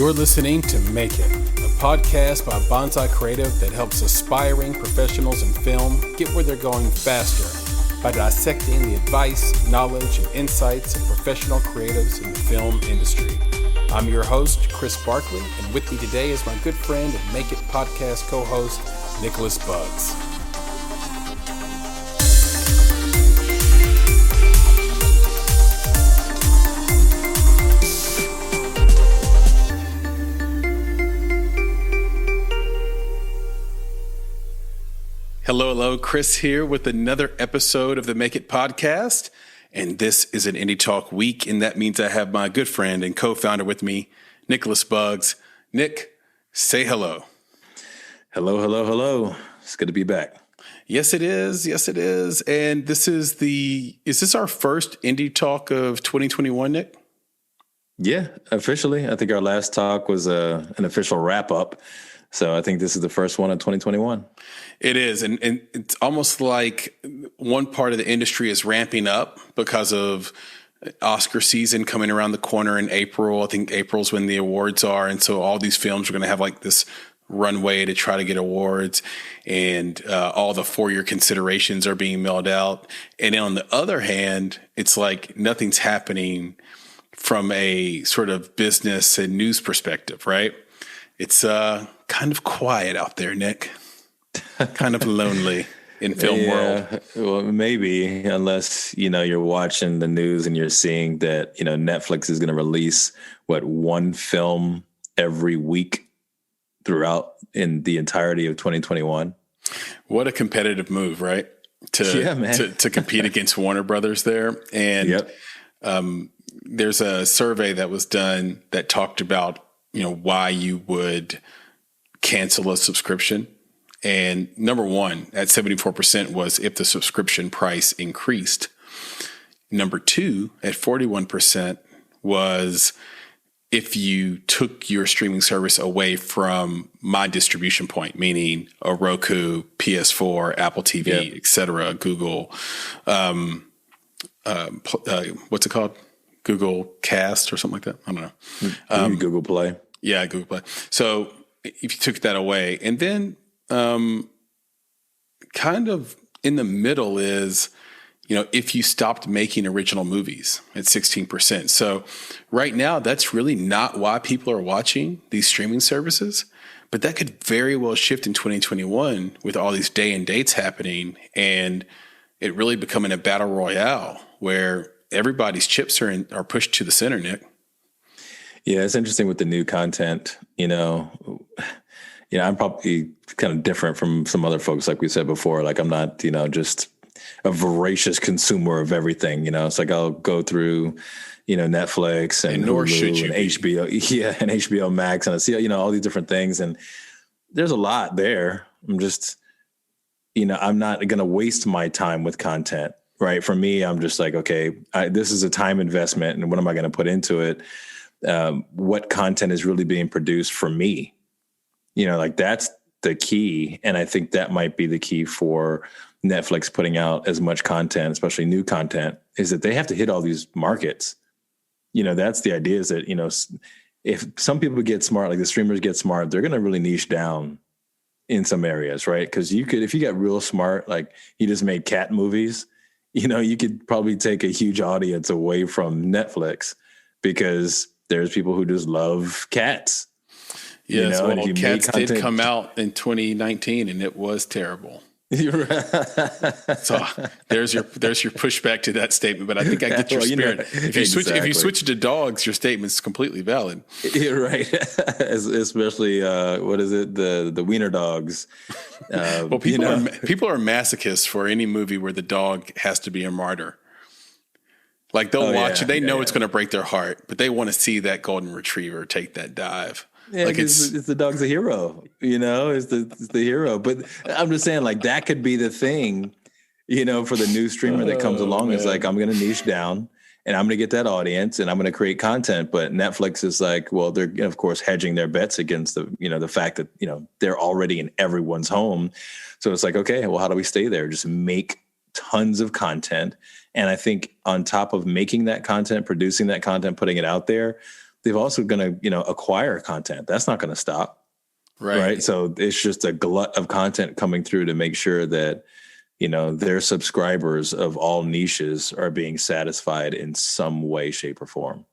You're listening to Make It, a podcast by Bonsai Creative that helps aspiring professionals in film get where they're going faster by dissecting the advice, knowledge, and insights of professional creatives in the film industry. I'm your host, Chris Barkley, and with me today is my good friend and Make It podcast co-host, Nicholas Buggs. Hello, Chris here with another episode of the Make It podcast. And this is an Indie Talk week, and that means I have my good friend and co-founder with me, Nicholas Buggs. Nick, say hello. Hello. It's good to be back. Yes, it is. And is this our first Indie Talk of 2021, Nick? Yeah, officially. I think our last talk was an official wrap up. So I think this is the first one of 2021. It is. And it's almost like one part of the industry is ramping up because of Oscar season coming around the corner in April. I think April's when the awards are. And so all these films are going to have like this runway to try to get awards, and all the for-year considerations are being mailed out. And on the other hand, it's like nothing's happening from a sort of business and news perspective, right? It's kind of quiet out there, Nick. Kind of lonely in film world. Well, maybe, unless, you're watching the news and you're seeing that, Netflix is going to release, one film every week throughout in the entirety of 2021. What a competitive move, right? To compete against Warner Brothers there. And there's a survey that was done that talked about, why you would cancel a subscription. And number one at 74% was if the subscription price increased. Number two at 41% was if you took your streaming service away from my distribution point, meaning a Roku, PS4, Apple TV, et cetera, Google, what's it called? Google Cast or something like that. I don't know. Google Play. Yeah, Google Play. So if you took that away, and then kind of in the middle is, if you stopped making original movies at 16%. So right now, that's really not why people are watching these streaming services, but that could very well shift in 2021 with all these day and dates happening, and it really becoming a battle royale where everybody's chips are pushed to the center, Nick. Yeah, it's interesting with the new content. I'm probably kind of different from some other folks, like we said before. Like I'm not, just a voracious consumer of everything. It's like I'll go through, Netflix and Hulu and HBO, and HBO Max, and I see, all these different things, and there's a lot there. I'm just, I'm not going to waste my time with content. Right. For me, I'm just like, okay, this is a time investment, and what am I going to put into it? What content is really being produced for me? That's the key. And I think that might be the key for Netflix putting out as much content, especially new content, is that they have to hit all these markets. That's the idea, is that, if some people get smart, like the streamers get smart, they're going to really niche down in some areas, right? Because if you got real smart, like you just made cat movies, you could probably take a huge audience away from Netflix because there's people who just love cats. Yes, Cats did come out in 2019, and it was terrible. You're right. So there's your pushback to that statement, but I think I get your spirit. If you switch to dogs, your statement's completely valid. You're right, especially what is it, the wiener dogs? Well, people are masochists for any movie where the dog has to be a martyr. Like they'll watch it, they know it's going to break their heart, but they want to see that golden retriever take that dive. Yeah, like it's the dog's a hero, it's the hero. But I'm just saying, like, that could be the thing, for the new streamer that comes along. Is like, I'm going to niche down and I'm going to get that audience and I'm going to create content. But Netflix is like, well, they're of course hedging their bets against the fact that, they're already in everyone's home. So it's like, okay, well, how do we stay there? Just make tons of content. And I think on top of making that content, producing that content, putting it out there, they've also going to, acquire content. That's not going to stop. Right. So it's just a glut of content coming through to make sure that, their subscribers of all niches are being satisfied in some way, shape, or form.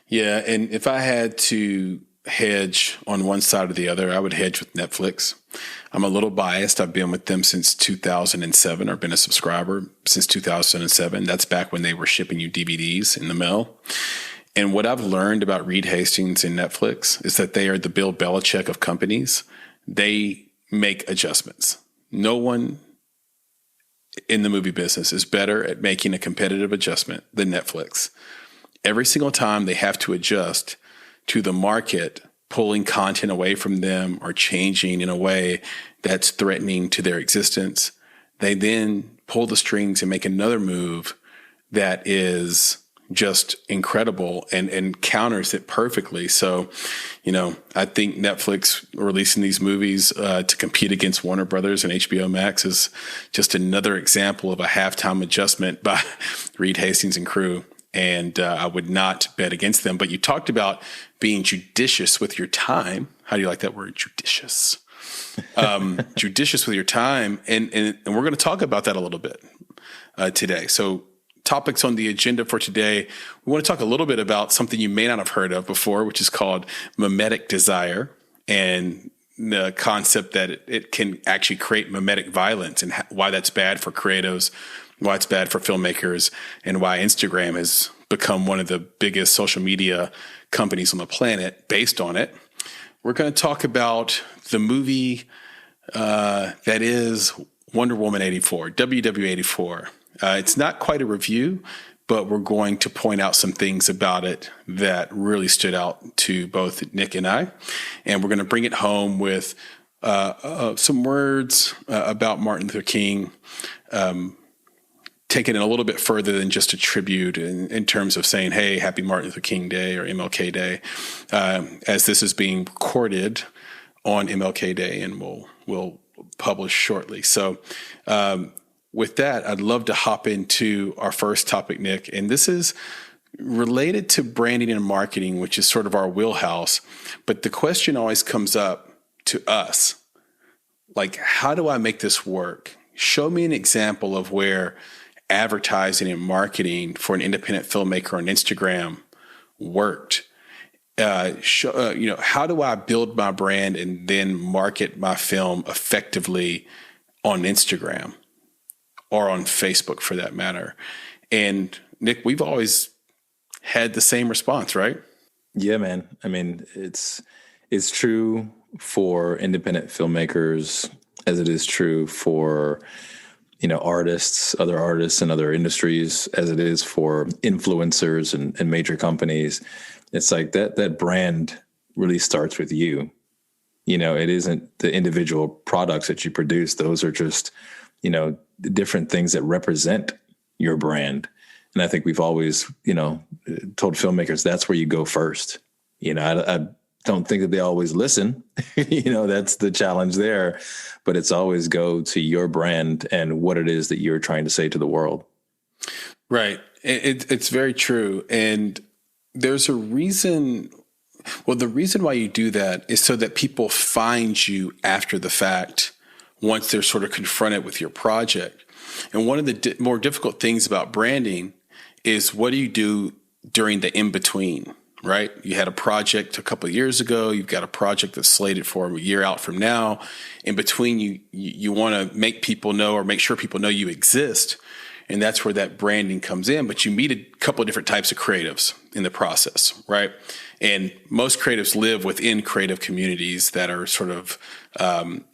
Yeah. And if I had to hedge on one side or the other, I would hedge with Netflix. I'm a little biased. I've been with them since 2007, or been a subscriber since 2007. That's back when they were shipping you DVDs in the mail. And what I've learned about Reed Hastings and Netflix is that they are the Bill Belichick of companies. They make adjustments. No one in the movie business is better at making a competitive adjustment than Netflix. Every single time they have to adjust to the market, pulling content away from them or changing in a way that's threatening to their existence, they then pull the strings and make another move that is just incredible and counters it perfectly. So, I think Netflix releasing these movies to compete against Warner Brothers and HBO Max is just another example of a halftime adjustment by Reed Hastings and crew. And I would not bet against them. But you talked about being judicious with your time. How do you like that word, judicious? Judicious with your time. And we're going to talk about that a little bit today. So topics on the agenda for today, we want to talk a little bit about something you may not have heard of before, which is called Mimetic Desire, and the concept that it can actually create mimetic violence, and why that's bad for creatives, why it's bad for filmmakers, and why Instagram has become one of the biggest social media companies on the planet based on it. We're going to talk about the movie that is Wonder Woman 84, WW84. It's not quite a review, but we're going to point out some things about it that really stood out to both Nick and I. And we're going to bring it home with some words about Martin Luther King, taking it a little bit further than just a tribute in terms of saying, hey, happy Martin Luther King Day or MLK Day, as this is being recorded on MLK Day and will publish shortly. So with that, I'd love to hop into our first topic, Nick. And this is related to branding and marketing, which is sort of our wheelhouse. But the question always comes up to us, like, how do I make this work? Show me an example of where advertising and marketing for an independent filmmaker on Instagram worked. How do I build my brand and then market my film effectively on Instagram or on Facebook, for that matter? And Nick, we've always had the same response, right? Yeah, man. I mean, it's true for independent filmmakers as it is true for artists, other artists in other industries, as it is for influencers and major companies. It's like that brand really starts with you. It isn't the individual products that you produce. Those are just, the different things that represent your brand. And I think we've always, told filmmakers that's where you go first. I don't think that they always listen. That's the challenge there. But it's always go to your brand and what it is that you're trying to say to the world. Right. It's very true. And there's a reason. Well, the reason why you do that is so that people find you after the fact, once they're sort of confronted with your project. And one of the more difficult things about branding is, what do you do during the in-between, right? You had a project a couple of years ago. You've got a project that's slated for a year out from now. In between, you want to make people know, or make sure people know you exist. And that's where that branding comes in. But you meet a couple of different types of creatives in the process, right? And most creatives live within creative communities that are sort of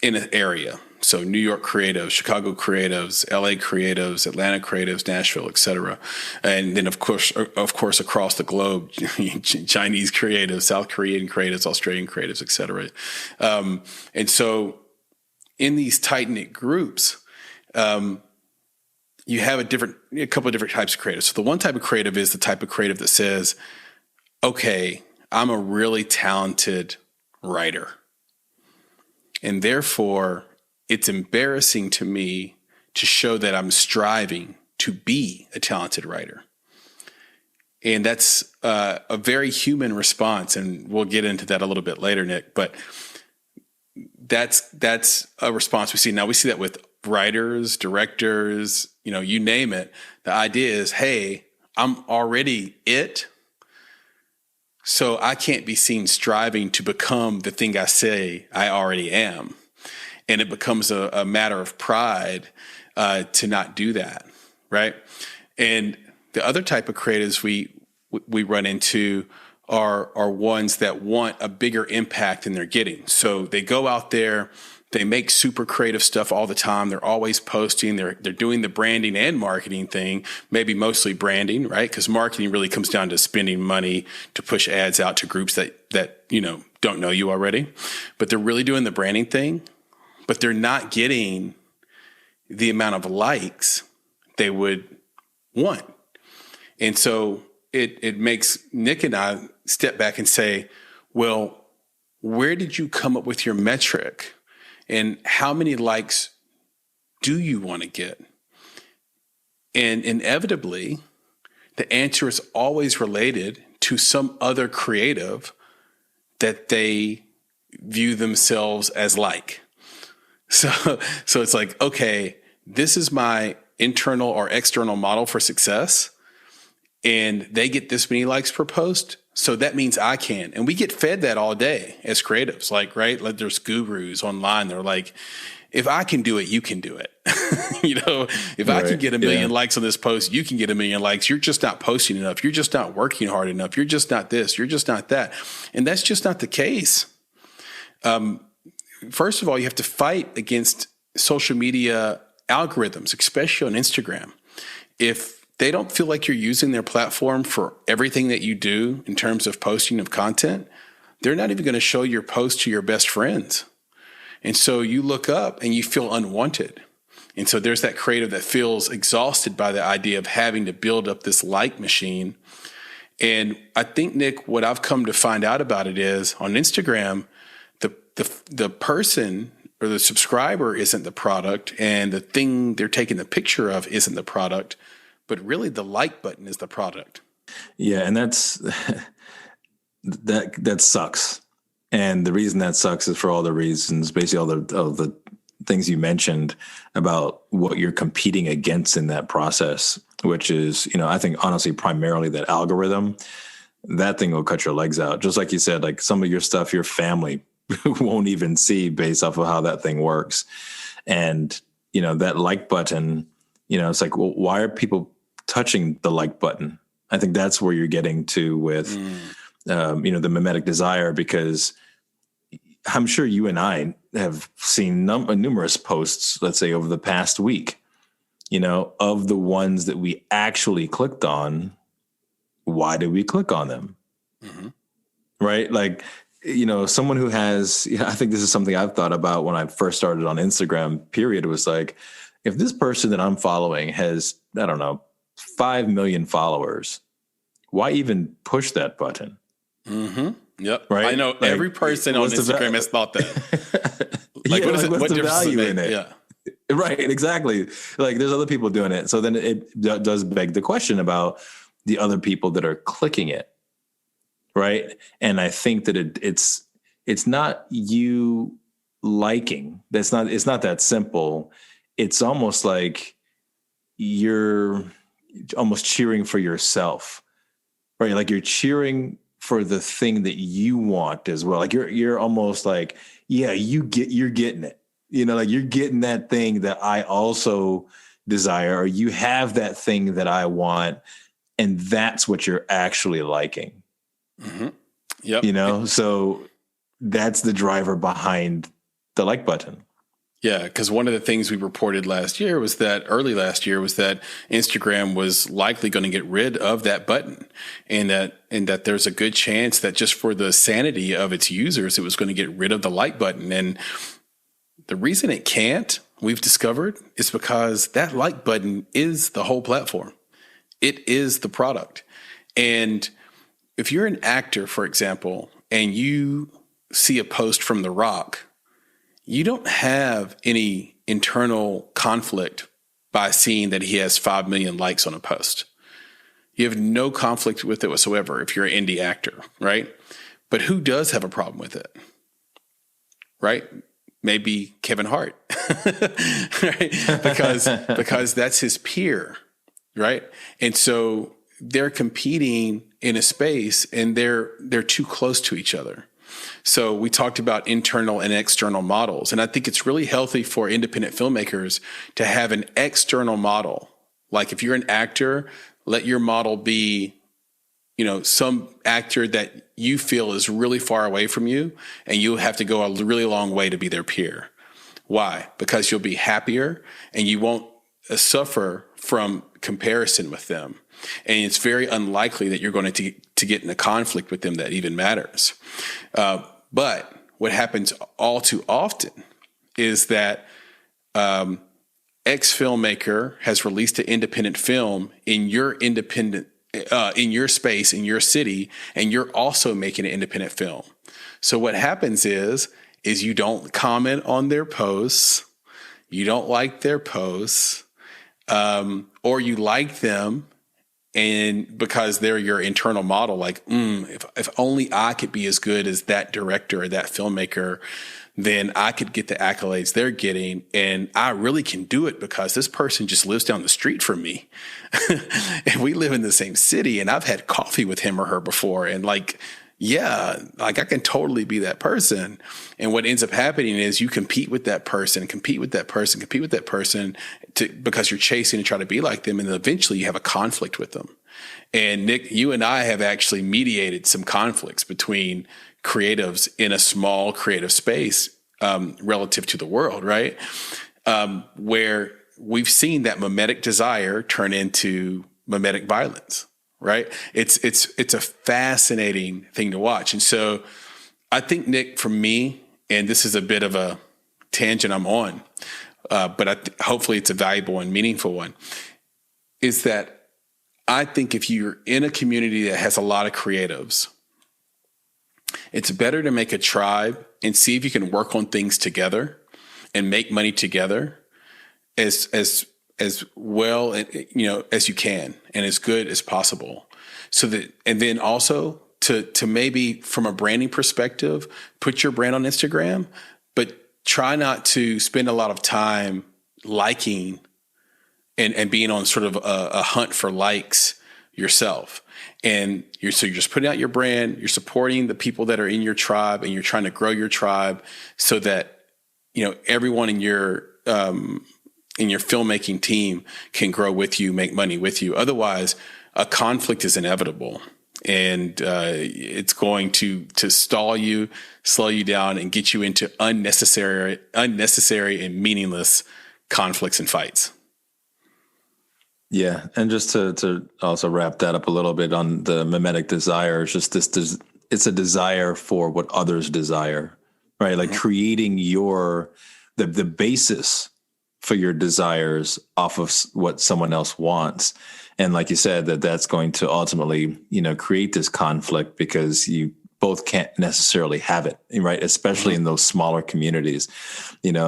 in an area. So New York creatives, Chicago creatives, LA creatives, Atlanta creatives, Nashville, et cetera. And then of course, across the globe, Chinese creatives, South Korean creatives, Australian creatives, et cetera. And so in these tight-knit groups, you have a couple of different types of creatives. So the one type of creative is the type of creative that says, okay, I'm a really talented writer, and therefore it's embarrassing to me to show that I'm striving to be a talented writer. And that's a very human response. And we'll get into that a little bit later, Nick. But that's a response we see. Now we see that with writers, directors, you name it. The idea is, hey, I'm already it. So I can't be seen striving to become the thing I say I already am. And it becomes a matter of pride to not do that, right? And the other type of creatives we run into are ones that want a bigger impact than they're getting. So they go out there, they make super creative stuff all the time. They're always posting. They're doing the branding and marketing thing, maybe mostly branding, right? Because marketing really comes down to spending money to push ads out to groups that don't know you already. But they're really doing the branding thing, but they're not getting the amount of likes they would want. And so it makes Nick and I step back and say, well, where did you come up with your metric? And how many likes do you want to get? And inevitably, the answer is always related to some other creative that they view themselves as like. So it's like, okay, this is my internal or external model for success, and they get this many likes per post. So that means I can. And we get fed that all day as creatives, right? Like there's gurus online. They're like, if I can do it, you can do it. If I can get a million likes on this post, you can get a million likes. You're just not posting enough. You're just not working hard enough. You're just not this. You're just not that. And that's just not the case. First of all, you have to fight against social media algorithms, especially on Instagram. If they don't feel like you're using their platform for everything that you do in terms of posting of content, they're not even going to show your post to your best friends. And so you look up and you feel unwanted. And so there's that creative that feels exhausted by the idea of having to build up this like machine. And I think, Nick, what I've come to find out about it is on Instagram, the person or the subscriber isn't the product, and the thing they're taking the picture of isn't the product, but really the like button is the product. Yeah. And that sucks. And the reason that sucks is for all the reasons, basically all the things you mentioned about what you're competing against in that process, which is, I think honestly, primarily that algorithm, that thing will cut your legs out. Just like you said, like some of your stuff, your family won't even see based off of how that thing works. And, that like button, it's like, well, why are people touching the like button? I think that's where you're getting to with, the Mimetic Desire, because I'm sure you and I have seen numerous posts, let's say over the past week, of the ones that we actually clicked on. Why did we click on them? Mm-hmm. Right? Like, someone who has, I think this is something I've thought about when I first started on Instagram, period. It was like, if this person that I'm following has, 5 million followers, why even push that button? Mm-hmm. Yep. Right. I know every person on Instagram has thought that. What's the value in it? Yeah. Right. Exactly. Like there's other people doing it. So then it does beg the question about the other people that are clicking it. Right. And I think that it's not you liking. It's not that simple. It's almost like you're almost cheering for yourself, right? Like you're cheering for the thing that you want as well. Like you're almost like, yeah, you're getting it, like you're getting that thing that I also desire, or you have that thing that I want. And that's what you're actually liking. Mm-hmm. Yep. So that's the driver behind the like button. Yeah, because one of the things we reported early last year was that Instagram was likely going to get rid of that button, and that there's a good chance that just for the sanity of its users, it was going to get rid of the like button. And the reason it can't, we've discovered, is because that like button is the whole platform. It is the product. And if you're an actor, for example, and you see a post from The Rock, you don't have any internal conflict by seeing that he has 5 million likes on a post. You have no conflict with it whatsoever if you're an indie actor, right? But who does have a problem with it, right? Maybe Kevin Hart, right? Because that's his peer, right? And so they're competing in a space, and they're too close to each other. So we talked about internal and external models, and I think it's really healthy for independent filmmakers to have an external model. Like if you're an actor, let your model be, some actor that you feel is really far away from you, and you have to go a really long way to be their peer. Why? Because you'll be happier and you won't suffer from comparison with them. And it's very unlikely that you're going to get in a conflict with them that even matters. But what happens all too often is that X filmmaker has released an independent film in your in your space, in your city, and you're also making an independent film. So what happens is you don't comment on their posts, you don't like their posts, or you like them, and because they're your internal model, like, if only I could be as good as that director or that filmmaker, then I could get the accolades they're getting. And I really can do it because this person just lives down the street from me. And we live in the same city, and I've had coffee with him or her before. And I can totally be that person. And what ends up happening is you compete with that person because you're chasing to try to be like them. And then eventually you have a conflict with them. And Nick, you and I have actually mediated some conflicts between creatives in a small creative space relative to the world, right? Where we've seen that mimetic desire turn into mimetic violence, right? It's a fascinating thing to watch. And so I think, Nick, for me, and this is a bit of a tangent I'm on, but hopefully it's a valuable and meaningful one, is that I think if you're in a community that has a lot of creatives, it's better to make a tribe and see if you can work on things together and make money together as well, as you can and as good as possible. So that, and then also to maybe from a branding perspective, put your brand on Instagram, but try not to spend a lot of time liking and being on sort of a hunt for likes yourself. And you're just putting out your brand, you're supporting the people that are in your tribe, and you're trying to grow your tribe so that, everyone in your filmmaking team can grow with you, make money with you. Otherwise, a conflict is inevitable, and it's going to stall you, slow you down, and get you into unnecessary and meaningless conflicts and fights. Yeah. And just to also wrap that up a little bit on the mimetic desire, it's just it's a desire for what others desire, right? Like creating the basis for your desires off of what someone else wants. And like you said, that's going to ultimately, create this conflict because you both can't necessarily have it, right? Especially in those smaller communities,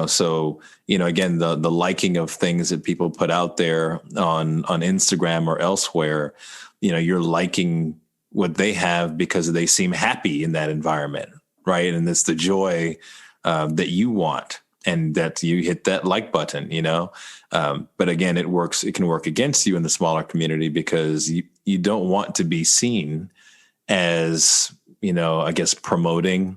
so, again, the liking of things that people put out there on Instagram or elsewhere, you're liking what they have because they seem happy in that environment, right? And it's the joy that you want, and that you hit that like button, but again, it can work against you in the smaller community because you don't want to be seen as, I guess, promoting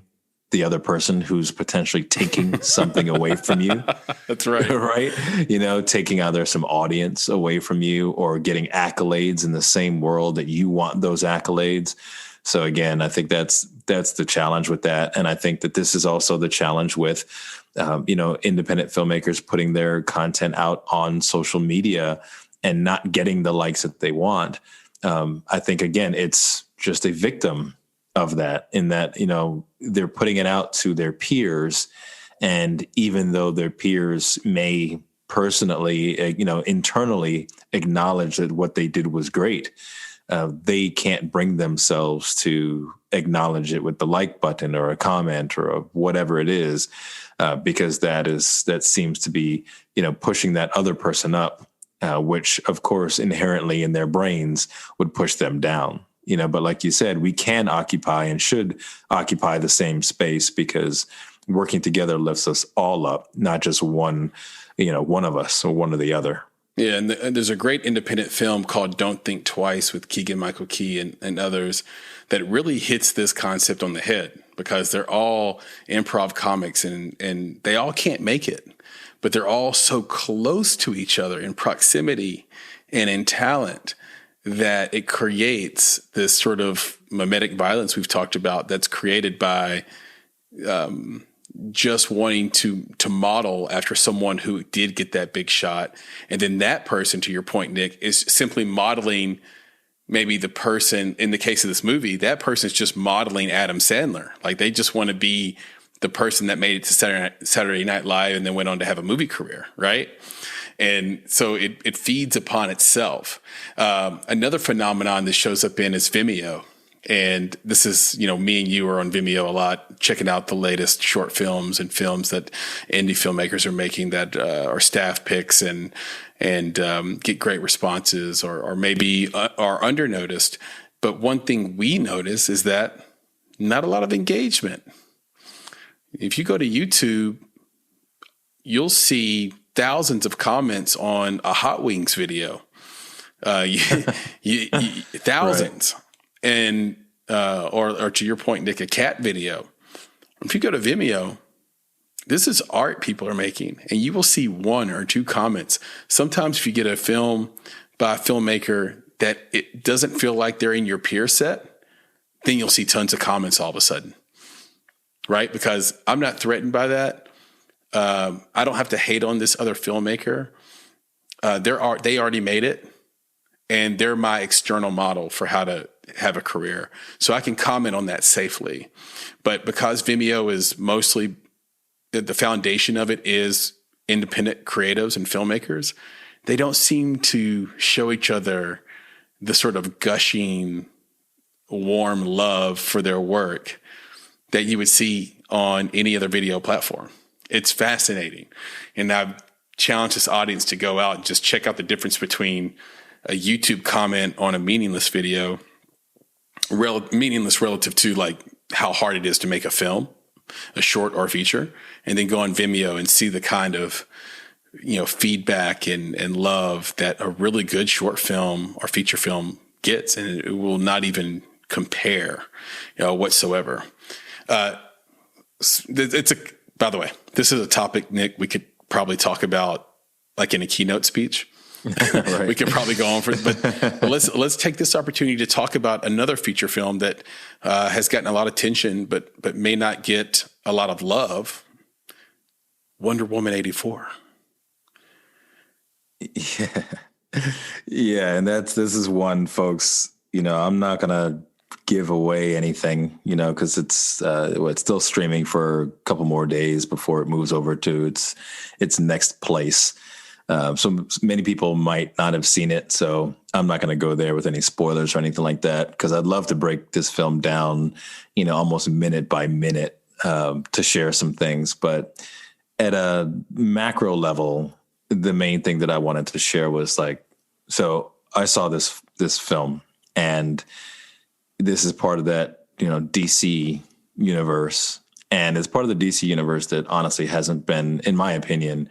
the other person who's potentially taking something away from you. That's right. Right. Taking either some audience away from you or getting accolades in the same world that you want those accolades. So again, I think that's the challenge with that. And I think that this is also the challenge with, independent filmmakers putting their content out on social media and not getting the likes that they want. I think, again, it's just a victim of that, in that, they're putting it out to their peers. And even though their peers may personally, internally acknowledge that what they did was great, they can't bring themselves to acknowledge it with the like button or a comment or whatever it is, because that seems to be, pushing that other person up which of course inherently in their brains would push them down. But like you said, we can occupy and should occupy the same space, because working together lifts us all up, not just one of us or one or the other. Yeah, and there's a great independent film called Don't Think Twice with Keegan-Michael Key and others that really hits this concept on the head, because they're all improv comics and they all can't make it, but they're all so close to each other in proximity and in talent that it creates this sort of mimetic violence we've talked about, that's created by just wanting to model after someone who did get that big shot. And then that person, to your point, Nick, is simply modeling maybe the person, in the case of this movie, that person is just modeling Adam Sandler. Like, they just want to be the person that made it to Saturday Night Live and then went on to have a movie career, right? And so it feeds upon itself. Another phenomenon this shows up in is Vimeo. And this is, me and you are on Vimeo a lot, checking out the latest short films and films that indie filmmakers are making that are staff picks and get great responses, or maybe are under noticed. But one thing we notice is that not a lot of engagement. If you go to YouTube, you'll see thousands of comments on a Hot Wings video, thousands. Right. And, or to your point, Nick, a cat video. If you go to Vimeo, this is art people are making, and you will see one or two comments. Sometimes if you get a film by a filmmaker that it doesn't feel like they're in your peer set, then you'll see tons of comments all of a sudden, right? Because I'm not threatened by that. I don't have to hate on this other filmmaker. They already made it, and they're my external model for how to have a career. So I can comment on that safely. But because Vimeo is mostly, the foundation of it is independent creatives and filmmakers, they don't seem to show each other the sort of gushing, warm love for their work that you would see on any other video platform. It's fascinating. And I've challenged this audience to go out and just check out the difference between a YouTube comment on a meaningless video, meaningless relative to like how hard it is to make a film, a short or a feature, and then go on Vimeo and see the kind of, feedback and love that a really good short film or feature film gets. And it will not even compare, whatsoever. By the way, this is a topic, Nick, we could probably talk about like in a keynote speech. Right. We could probably go on for it, but let's take this opportunity to talk about another feature film that has gotten a lot of attention, but may not get a lot of love. Wonder Woman 84. Yeah, and this is one, folks. I'm not gonna give away anything, because it's still streaming for a couple more days before it moves over to its next place. So many people might not have seen it, so I'm not going to go there with any spoilers or anything like that, because I'd love to break this film down, almost minute by minute, to share some things. But at a macro level, the main thing that I wanted to share was so I saw this film, and this is part of that, DC universe, and it's part of the DC universe that honestly hasn't been, in my opinion,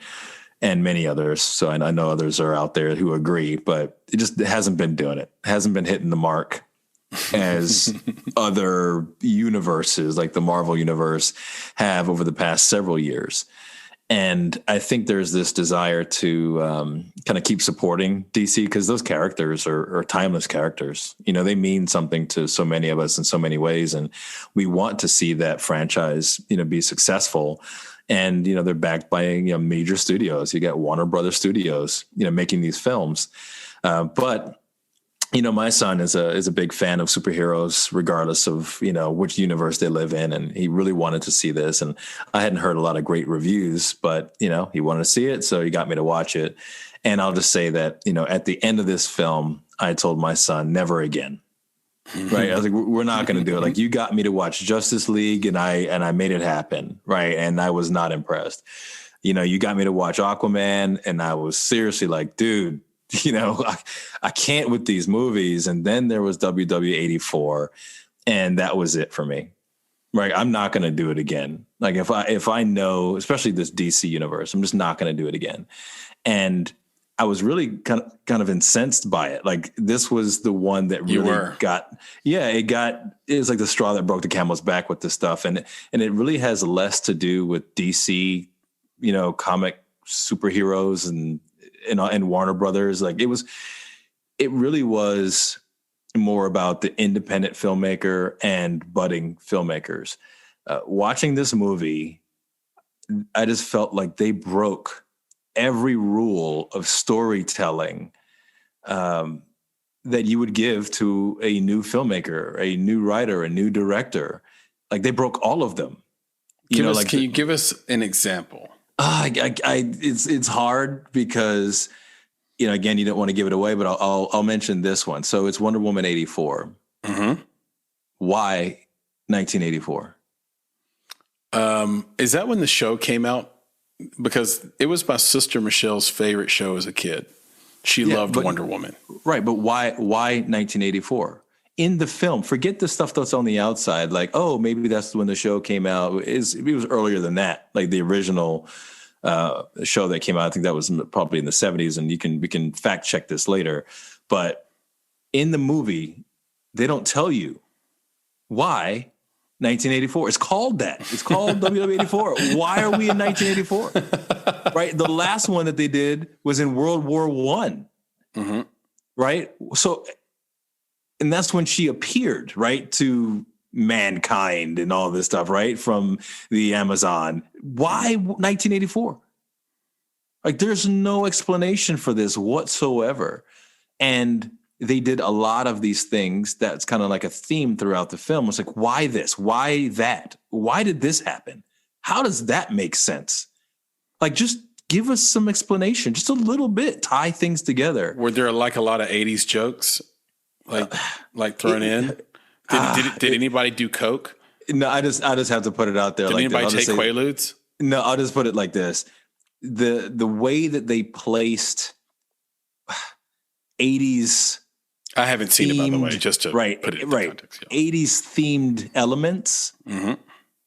and many others. So I know others are out there who agree, but it just hasn't been doing it. Hasn't been hitting the mark as other universes like the Marvel universe have over the past several years. And I think there's this desire to kind of keep supporting DC, because those characters are timeless characters. They mean something to so many of us in so many ways. And we want to see that franchise, be successful. And, they're backed by, major studios. You got Warner Brothers Studios, making these films. But my son is a big fan of superheroes, regardless of, which universe they live in. And he really wanted to see this. And I hadn't heard a lot of great reviews, but, he wanted to see it. So he got me to watch it. And I'll just say that, at the end of this film, I told my son, never again. Right. I was like, we're not going to do it. Like, you got me to watch Justice League and I made it happen. Right. And I was not impressed. You got me to watch Aquaman, and I was seriously like, dude, I can't with these movies. And then there was WW84, and that was it for me. Right. I'm not going to do it again. Like if I know, especially this DC universe, I'm just not going to do it again. And I was really kind of incensed by it. Like this was the one that really it was like the straw that broke the camel's back with this stuff. And it really has less to do with DC, comic superheroes and Warner Brothers. Like it really was more about the independent filmmaker and budding filmmakers. Watching this movie, I just felt like they broke every rule of storytelling that you would give to a new filmmaker, a new writer, a new director. Like they broke all of them. Can you give us an example? It's hard because again, you don't want to give it away, but I'll mention this one. So it's Wonder Woman 84. Mm-hmm. Why 1984? Is that when the show came out? Because it was my sister Michelle's favorite show as a kid. She loved Wonder Woman. Right, but why 1984? In the film, forget the stuff that's on the outside. Like, oh, maybe that's when the show came out. It was earlier than that, like the original show that came out. I think that was probably in the 70s, and we can fact check this later. But in the movie, they don't tell you why 1984. It's called that. It's called WW84. Why are we in 1984? Right? The last one that they did was in World War I. Mm-hmm. Right? So, and that's when she appeared, right, to mankind and all this stuff, right, from the Amazon. Why 1984? Like, there's no explanation for this whatsoever. And they did a lot of these things that's kind of like a theme throughout the film. It's like, why this? Why that? Why did this happen? How does that make sense? Like, just give us some explanation, just a little bit, tie things together. Were there like a lot of 80s jokes like thrown in? Did anybody do coke? No, I just have to put it out there. Did anybody take Quaaludes? No, I'll just put it like this. The way that they placed 80s, I haven't seen it, by the way, just to put it in context. Yeah. 80s themed elements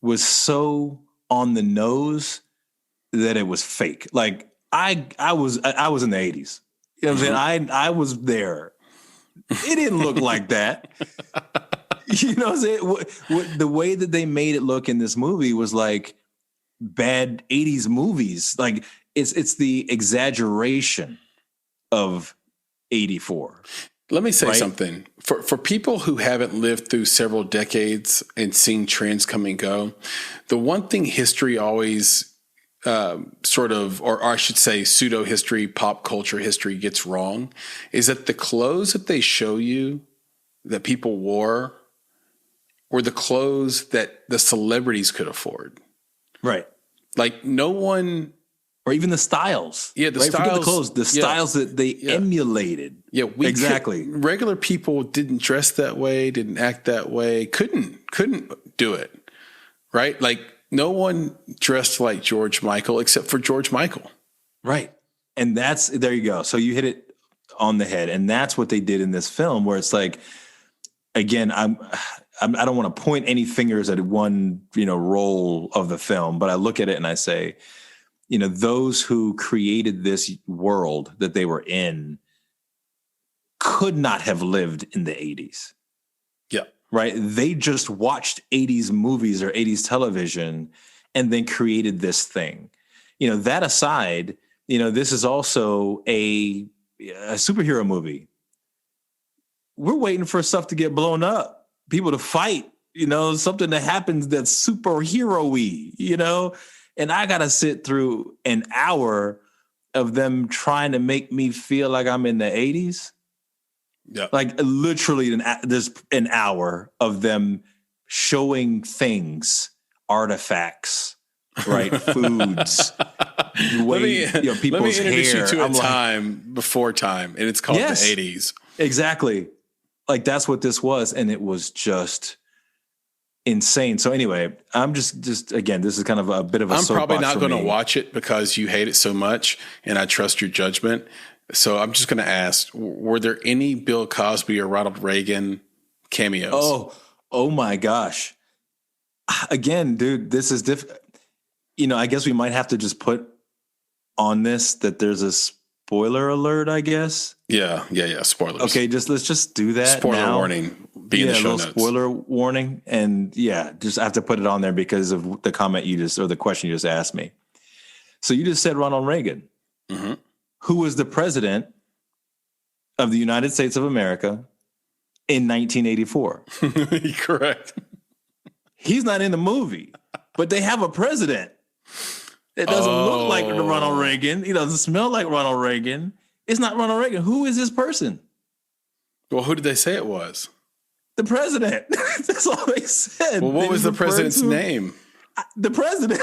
was so on the nose that it was fake. Like I was in the 80s. You know what I'm saying? I was there. It didn't look like that. You know what I'm saying? The way that they made it look in this movie was like bad 80s movies. Like it's the exaggeration of 84. Let me say something. For people who haven't lived through several decades and seen trends come and go, the one thing history always or I should say pseudo history, pop culture history gets wrong is that the clothes that they show you that people wore were the clothes that the celebrities could afford. Right. Like no one... Or even the styles. Yeah, styles. Forget the clothes. The styles that they emulated. Yeah, exactly. Regular people didn't dress that way, didn't act that way, couldn't do it, right? Like no one dressed like George Michael except for George Michael. Right. And there you go. So you hit it on the head. And that's what they did in this film, where it's like, again, I don't want to point any fingers at one, role of the film, but I look at it and I say, those who created this world that they were in could not have lived in the 80s. Yeah. Right. They just watched 80s movies or 80s television and then created this thing. That aside, this is also a superhero movie. We're waiting for stuff to get blown up, people to fight, something that happens that's superhero-y, And I got to sit through an hour of them trying to make me feel like I'm in the 80s. Yeah. Like literally there's an hour of them showing things, artifacts, right? Foods. Let me introduce hair. You to a time before time, and it's called the 80s. Exactly. Like that's what this was. And it was just insane. So anyway, I'm just again, this is kind of a bit of a I'm probably not going to watch it because you hate it so much and I trust your judgment. So I'm just going to ask, were there any Bill Cosby or Ronald Reagan cameos? Oh my gosh. Again, dude, this is different. I guess we might have to just put on this that there's a spoiler alert, I guess. Yeah. Spoilers. Okay, let's just do that. Spoiler now. warning. Be in the show notes. Spoiler warning. And just have to put it on there because of the comment or the question you just asked me. So you just said Ronald Reagan, who was the president of the United States of America in 1984. Correct. He's not in the movie, but they have a president. It doesn't look like Ronald Reagan. He doesn't smell like Ronald Reagan. It's not Ronald Reagan. Who is this person? Well, who did they say it was? The president. That's all they said. Well, what was the president's name? The president.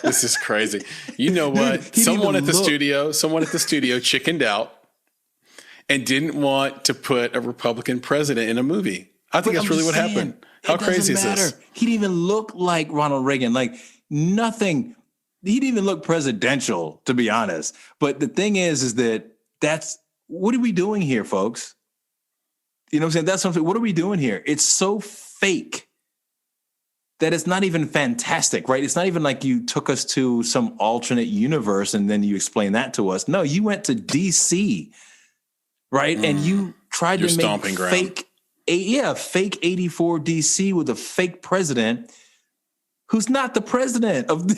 This is crazy. You know what? Dude, someone at the studio chickened out and didn't want to put a Republican president in a movie. I think that's really what happened. How crazy is this? He didn't even look like Ronald Reagan. Like nothing. He didn't even look presidential, to be honest. But the thing is that's what are we doing here, folks? You know what I'm saying? That's something. What are we doing here? It's so fake that it's not even fantastic, right? It's not even like you took us to some alternate universe and then you explained that to us. No, you went to DC, right? And you tried to make fake 84 DC with a fake president who's not the president of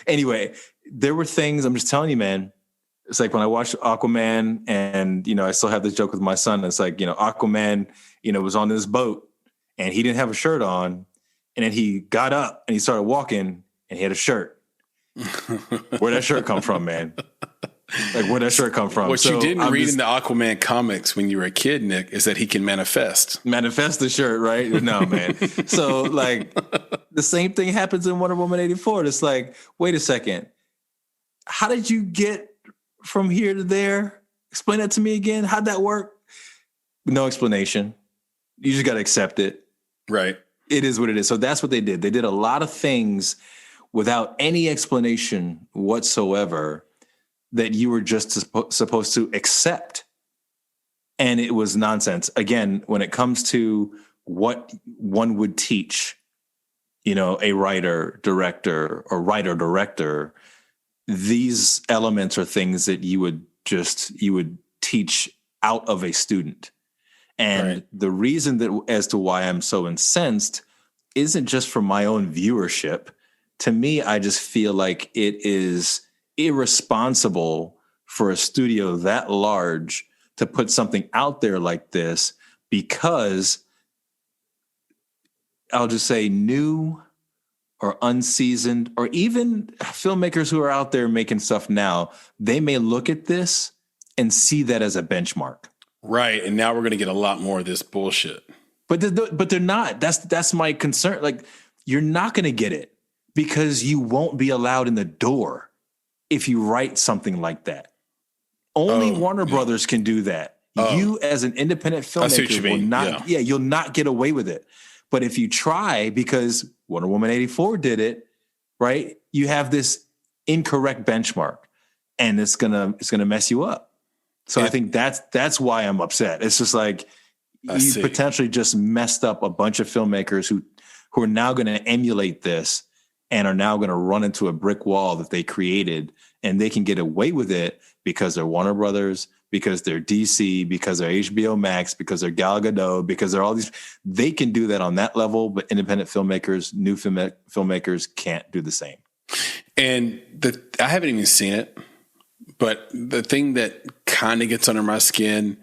Anyway, there were things, I'm just telling you, man. It's like when I watched Aquaman and, I still have this joke with my son. It's like, Aquaman, was on this boat and he didn't have a shirt on. And then he got up and he started walking and he had a shirt. Where'd that shirt come from, man? Like, where'd that shirt come from? What you didn't read in the Aquaman comics when you were a kid, Nick, is that he can manifest. Manifest the shirt, right? No, man. So, like, the same thing happens in Wonder Woman 84. It's like, wait a second. How did you get from here to there? Explain that to me again. How'd that work? No explanation. You just got to accept it. Right. It is what it is. So that's what they did. They did a lot of things without any explanation whatsoever that you were just supposed to accept. And it was nonsense. Again, when it comes to what one would teach, a writer-director, these elements are things that you would teach out of a student. And the reason that as to why I'm so incensed isn't just for my own viewership. To me, I just feel like it is irresponsible for a studio that large to put something out there like this because I'll just say new or unseasoned or even filmmakers who are out there making stuff now, they may look at this and see that as a benchmark. Right. And now we're going to get a lot more of this bullshit. But they're not. That's my concern. Like, you're not going to get it because you won't be allowed in the door if you write something like that. Only Warner Brothers can do that. You as an independent filmmaker will not. Yeah, you'll not get away with it. But if you try, because Wonder Woman 84 did it, right? You have this incorrect benchmark, and it's gonna mess you up. So I think that's why I'm upset. It's just like you potentially just messed up a bunch of filmmakers who are now going to emulate this and are now going to run into a brick wall that they created, and they can get away with it because they're Warner Brothers, because they're DC, because they're HBO Max, because they're Gal Gadot, because they're all these. They can do that on that level, but independent filmmakers, new filmmakers can't do the same. And I haven't even seen it, but the thing that kind of gets under my skin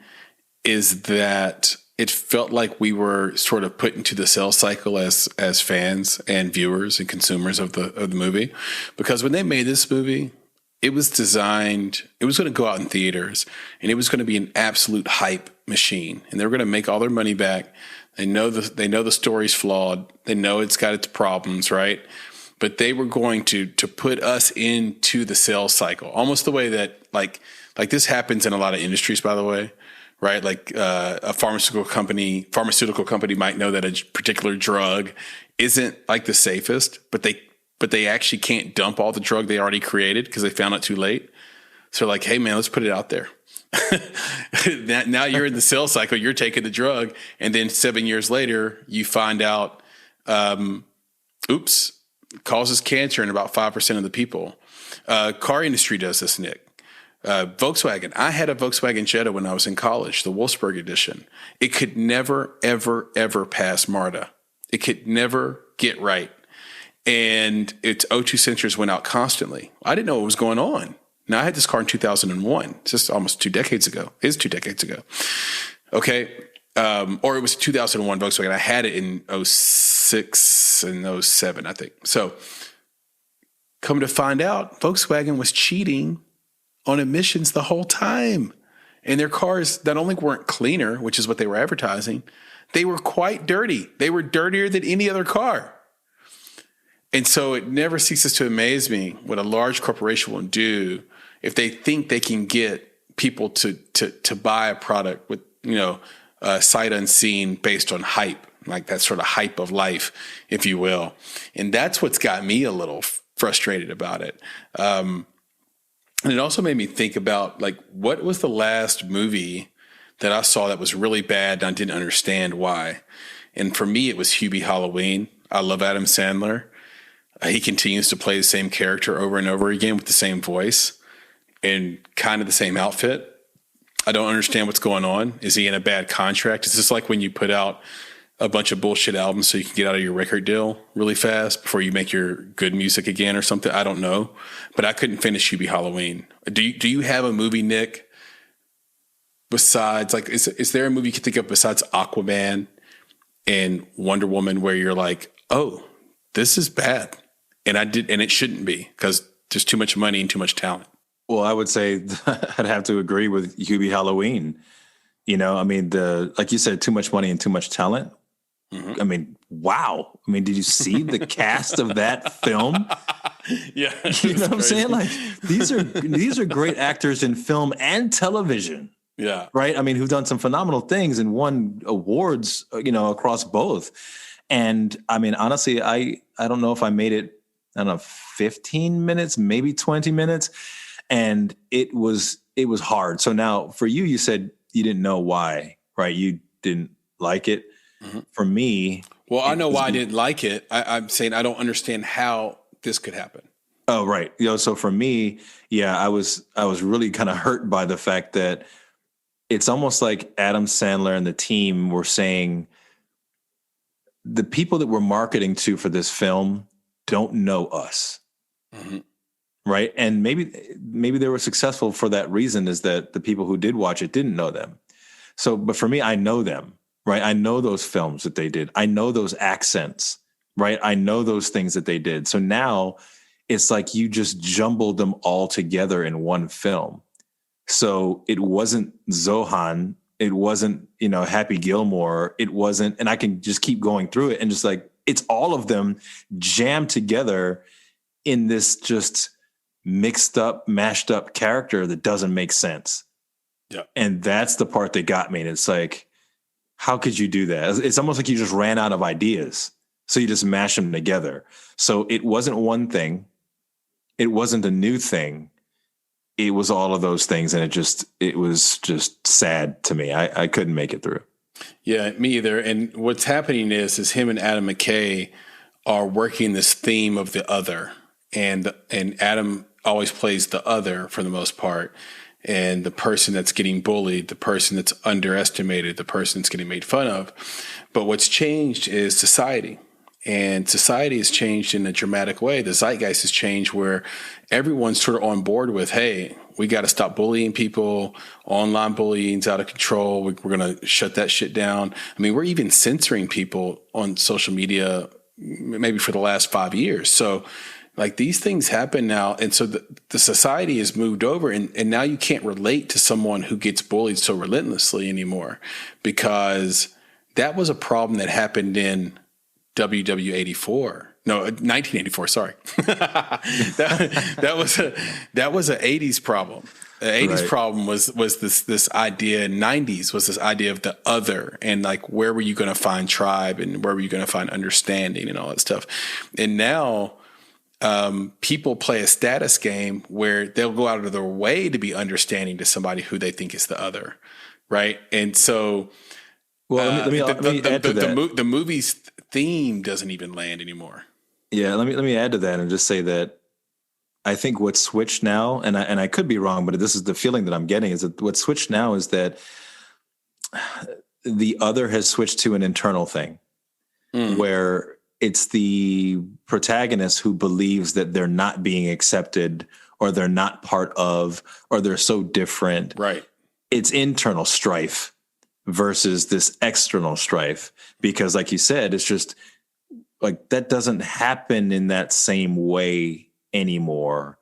is that it felt like we were sort of put into the sales cycle as fans and viewers and consumers of the movie, because when they made this movie, it was designed, it was going to go out in theaters and it was going to be an absolute hype machine, and they were going to make all their money back. They know the story's flawed. They know it's got its problems, right? But they were going to put us into the sales cycle, almost the way that like this happens in a lot of industries, by the way, right? Like a pharmaceutical company might know that a particular drug isn't like the safest, but they actually can't dump all the drug they already created because they found it too late. So like, hey man, let's put it out there. Now you're in the sales cycle, you're taking the drug. And then 7 years later, you find out, oops, causes cancer in about 5% of the people. Car industry does this, Nick. Volkswagen. I had a Volkswagen Jetta when I was in college, the Wolfsburg edition. It could never, ever, ever pass MARTA. It could never get right. And its O2 sensors went out constantly. I didn't know what was going on. Now, I had this car in 2001. It's just almost 2 decades ago. It's 2 decades ago. Okay. Or it was 2001 Volkswagen. I had it in 06 and 07, I think. So come to find out, Volkswagen was cheating on emissions the whole time. And their cars not only weren't cleaner, which is what they were advertising, they were quite dirty. They were dirtier than any other car. And so it never ceases to amaze me what a large corporation will do if they think they can get people to buy a product with, sight unseen based on hype, like that sort of hype of life, if you will. And that's what's got me a little frustrated about it. And it also made me think about, like, what was the last movie that I saw that was really bad and I didn't understand why? And for me, it was Hubie Halloween. I love Adam Sandler. He continues to play the same character over and over again with the same voice and kind of the same outfit. I don't understand what's going on. Is he in a bad contract? Is this like when you put out a bunch of bullshit albums so you can get out of your record deal really fast before you make your good music again or something? I don't know. But I couldn't finish Hubie Halloween. Do you have a movie, Nick, besides, like, is there a movie you can think of besides Aquaman and Wonder Woman where you're like, oh, this is bad? And it shouldn't be because there's too much money and too much talent. Well, I would say I'd have to agree with Hubie Halloween. I mean, like you said, too much money and too much talent. Mm-hmm. I mean, wow. I mean, did you see the cast of that film? Yeah. You know what I'm saying? Like, these are great actors in film and television. Yeah. Right. I mean, who've done some phenomenal things and won awards, across both. And I mean, honestly, I don't know if I made it, 15 minutes, maybe 20 minutes. And it was hard. So now for you said you didn't know why, right? You didn't like it. Mm-hmm. For me. Well, I know why I didn't like it. I'm saying I don't understand how this could happen. Oh, right. So for me, yeah, I was really kind of hurt by the fact that it's almost like Adam Sandler and the team were saying the people that we're marketing to for this film don't know us. Mm-hmm. Right. And maybe they were successful for that reason, is that the people who did watch it didn't know them. So, but for me, I know them, right? I know those films that they did. I know those accents, right? I know those things that they did. So now it's like you just jumbled them all together in one film. So it wasn't Zohan. It wasn't, Happy Gilmore. It wasn't, and I can just keep going through it and just like, it's all of them jammed together in this just mixed up, mashed up character that doesn't make sense. Yeah. And that's the part that got me. And it's like, how could you do that? It's almost like you just ran out of ideas. So you just mash them together. So it wasn't one thing. It wasn't a new thing. It was all of those things. And it was just sad to me. I couldn't make it through. Yeah, me either. And what's happening is him and Adam McKay are working this theme of the other. And Adam always plays the other for the most part. And the person that's getting bullied, the person that's underestimated, the person that's getting made fun of. But what's changed is society. And society has changed in a dramatic way. The zeitgeist has changed where everyone's sort of on board with, hey, we got to stop bullying people. Online bullying's out of control. We're going to shut that shit down. I mean, we're even censoring people on social media maybe for the last 5 years. So like these things happen now. And so the society has moved over and now you can't relate to someone who gets bullied so relentlessly anymore, because that was a problem that happened in WW84. No, 1984. Sorry. that was a 80s problem. The 80s problem was this idea, in 90s was this idea of the other, and like, where were you going to find tribe and where were you going to find understanding and all that stuff? And now people play a status game where they'll go out of their way to be understanding to somebody who they think is the other, right? And so, well, let me add to that. The movie's theme doesn't even land anymore. Yeah, let me add to that and just say that I think what's switched now, and I could be wrong, but this is the feeling that I'm getting, is that what's switched now is that the other has switched to an internal thing, where it's the protagonist who believes that they're not being accepted or they're not part of, or they're so different. Right. It's internal strife versus this external strife, because like you said, it's just like, that doesn't happen in that same way anymore.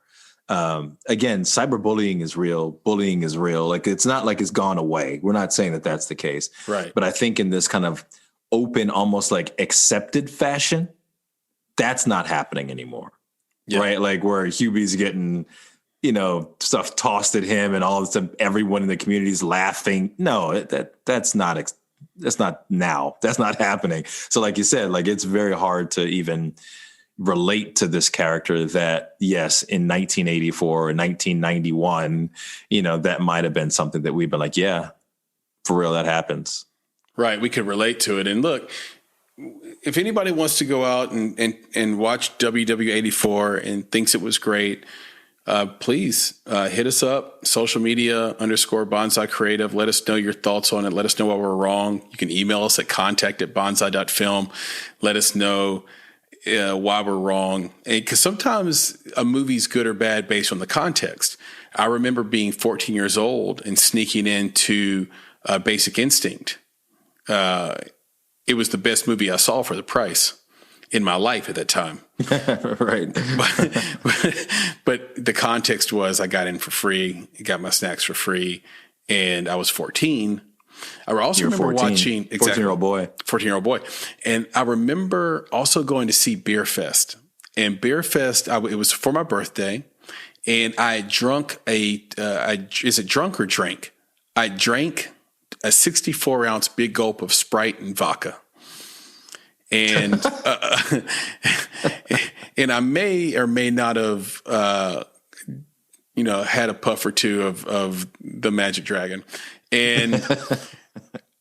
Again, cyberbullying is real. Bullying is real. Like, it's not like it's gone away. We're not saying that that's the case. Right. But I think in this kind of open, almost like accepted fashion, that's not happening anymore. Yeah. Right. Like, where Hubie's getting, stuff tossed at him and all of a sudden everyone in the community is laughing. No, that's not now. That's not happening. So like you said, like, it's very hard to even relate to this character that, yes, in 1984 or 1991, that might have been something that we've been like, yeah, for real, that happens. Right. We could relate to it. And look, if anybody wants to go out and watch WW84 and thinks it was great, please hit us up, social media _Bonsai Creative. Let us know your thoughts on it. Let us know what we're wrong. You can email us at contact@bonsai.film. Let us know why we're wrong. Because sometimes a movie's good or bad based on the context. I remember being 14 years old and sneaking into Basic Instinct. It was the best movie I saw for the price in my life at that time. Right. But the context was I got in for free, got my snacks for free, and I was 14. I also remember watching 14-year-old boy. 14-year-old boy. And I remember also going to see Beer Fest. And Beer Fest, it was for my birthday, and I drank is it drunk or drink? I drank a 64-ounce big gulp of Sprite and vodka. And and I may or may not have had a puff or two of the Magic Dragon. And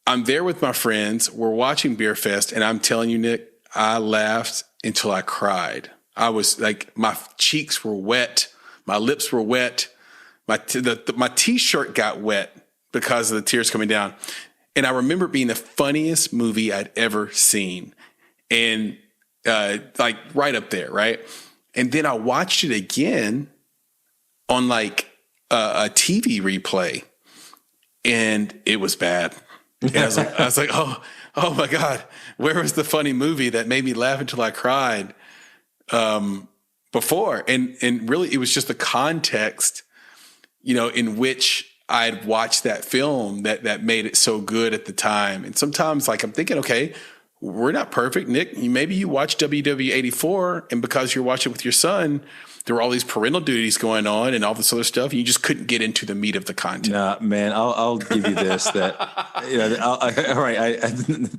I'm there with my friends. We're watching Beer Fest, and I'm telling you, Nick, I laughed until I cried. I was like, my cheeks were wet, my lips were wet, my T-shirt got wet because of the tears coming down. And I remember it being the funniest movie I'd ever seen. And like right up there, right? And then I watched it again on like a TV replay, and it was bad. And I was like, oh my God, where was the funny movie that made me laugh until I cried before? And really, it was just the context, in which I'd watched that film that made it so good at the time. And sometimes, like, I'm thinking, okay, we're not perfect, Nick. Maybe you watch WW84, and because you're watching with your son, there were all these parental duties going on and all this other stuff. And you just couldn't get into the meat of the content. Nah, man, I'll give you this. That all right. I